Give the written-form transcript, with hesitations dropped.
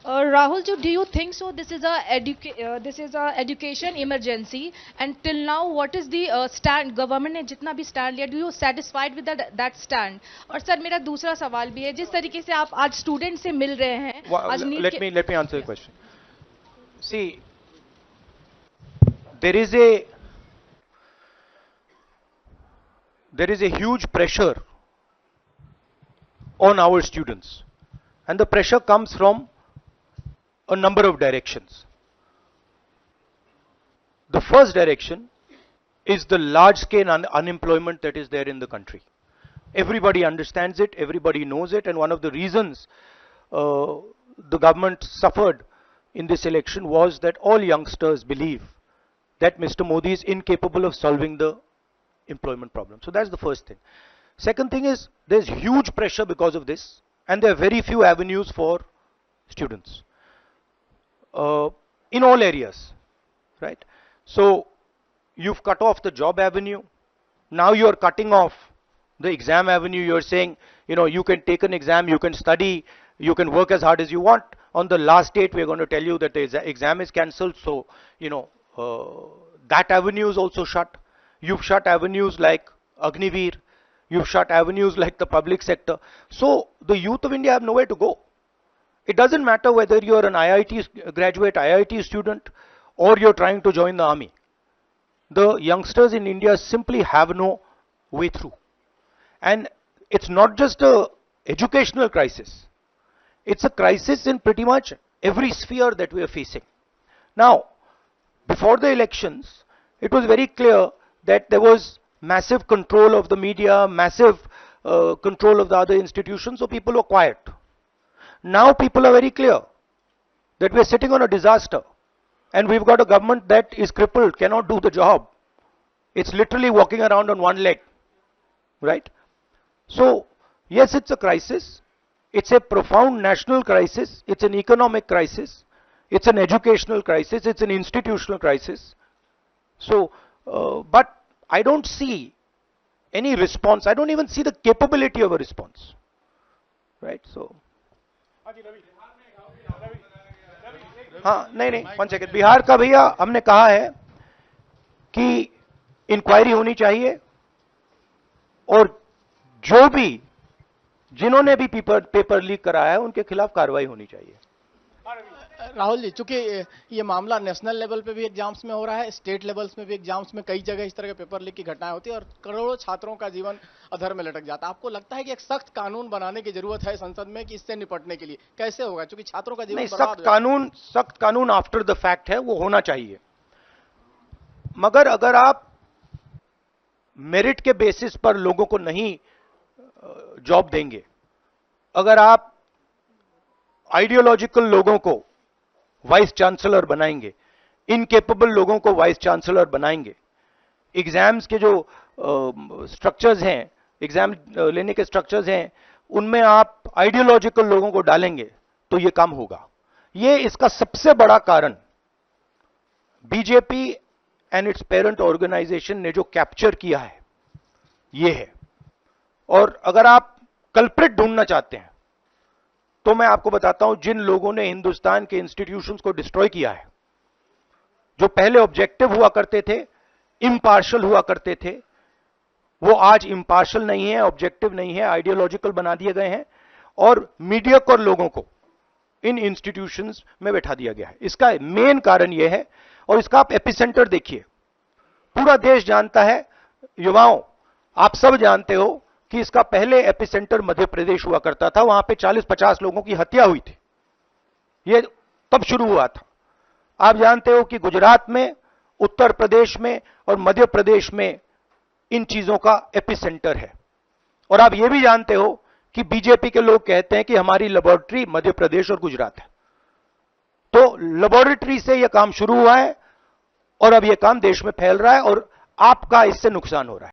Rahul, do you think so? This is a education emergency, and till now, what is the stand? Government ने जितना भी stand लिया, do you satisfied with that stand? और sir मेरा दूसरा सवाल भी है, जिस तरीके से आप आज स्टूडेंट से मिल रहे हैं, आज NEET let me answer the question. See, there is a huge pressure on our students, and the pressure comes from a number of directions. The first direction is the large scale unemployment that is there in the country. Everybody understands it, everybody knows it, and one of the reasons the government suffered in this election was that all youngsters believe that Mr. Modi is incapable of solving the employment problem. So that's the first thing. Second thing is there's huge pressure because of this, and there are very few avenues for students in all areas, right? So you've cut off the job avenue. Now you're cutting off the exam avenue. You're saying, you can take an exam, you can study, you can work as hard as you want. On the last date, we're going to tell you that the exam is cancelled. So, that avenue is also shut. You've shut avenues like Agniveer. You've shut avenues like the public sector. So the youth of India have nowhere to go. It doesn't matter whether you're an IIT graduate, IIT student, or you're trying to join the army. The youngsters in India simply have no way through. And it's not just a educational crisis. It's a crisis in pretty much every sphere that we are facing. Now, before the elections, it was very clear that there was massive control of the media, massive control of the other institutions, so people were quiet. Now people are very clear that we're sitting on a disaster, and we've got a government that is crippled, cannot do the job. It's literally walking around on one leg, right? So, yes, it's a crisis. It's a profound national crisis. It's an economic crisis. It's an educational crisis. It's an institutional crisis. So, but I don't see any response. I don't even see the capability of a response, right? So, हाँ नहीं one second, Bihar का भैया हमने कहा है कि inquiry होनी चाहिए, और जो भी जिन्होंने भी पेपर लीक कराया है उनके खिलाफ कार्रवाई होनी चाहिए। राहुल जी, चूंकि ये मामला नेशनल लेवल पे भी एग्जाम्स में हो रहा है, स्टेट लेवल्स में भी एग्जाम्स में कई जगह इस तरह के पेपर लीक की घटनाएं होती है और करोड़ों छात्रों का जीवन अधर में लटक जाता है। आपको लगता है कि एक सख्त कानून बनाने की जरूरत है संसद में कि इससे निपटने के लिए? कैसे होगा, क्योंकि छात्रों का जीवन सख्त कानून आफ्टर द फैक्ट है, वो होना चाहिए। मगर अगर आप मेरिट के बेसिस पर लोगों को नहीं जॉब देंगे, अगर आप आइडियोलॉजिकल लोगों को वाइस चांसलर बनाएंगे, इनकेपेबल लोगों को वाइस चांसलर बनाएंगे, एग्जाम्स के जो स्ट्रक्चर्स हैं, एग्जाम लेने के स्ट्रक्चर्स हैं, उनमें आप आइडियोलॉजिकल लोगों को डालेंगे तो ये काम होगा। ये इसका सबसे बड़ा कारण BJP and its parent organisation ने जो कैप्चर किया है ये है। और अगर आप कल्प्रिट ढूंढना चाहते हैं तो मैं आपको बताता हूं, जिन लोगों ने हिंदुस्तान के इंस्टीट्यूशंस को डिस्ट्रॉय किया है, जो पहले ऑब्जेक्टिव हुआ करते थे, इम्पार्शियल हुआ करते थे, वो आज इम्पार्शियल नहीं है, ऑब्जेक्टिव नहीं है, आइडियोलॉजिकल बना दिए गए हैं, और मीडियोकर लोगों को इन इंस्टीट्यूशंस में बैठा दिया गया है। इसका मेन कारण यह है, और इसका आप एपिसेंटर देखिए, पूरा देश जानता है, युवाओं आप सब जानते हो कि इसका पहले एपिसेंटर मध्य प्रदेश हुआ करता था, वहां पे 40-50 लोगों की हत्या हुई थी, ये तब शुरू हुआ था। आप जानते हो कि गुजरात में, उत्तर प्रदेश में और मध्य प्रदेश में इन चीजों का एपिसेंटर है। और आप ये भी जानते हो कि बीजेपी के लोग कहते हैं कि हमारी लेबोरेटरी मध्य प्रदेश और गुजरात है। तो लेबोरेटरी से यह काम शुरू हुआ है और अब यह काम देश में फैल रहा है और आपका इससे नुकसान हो रहा है।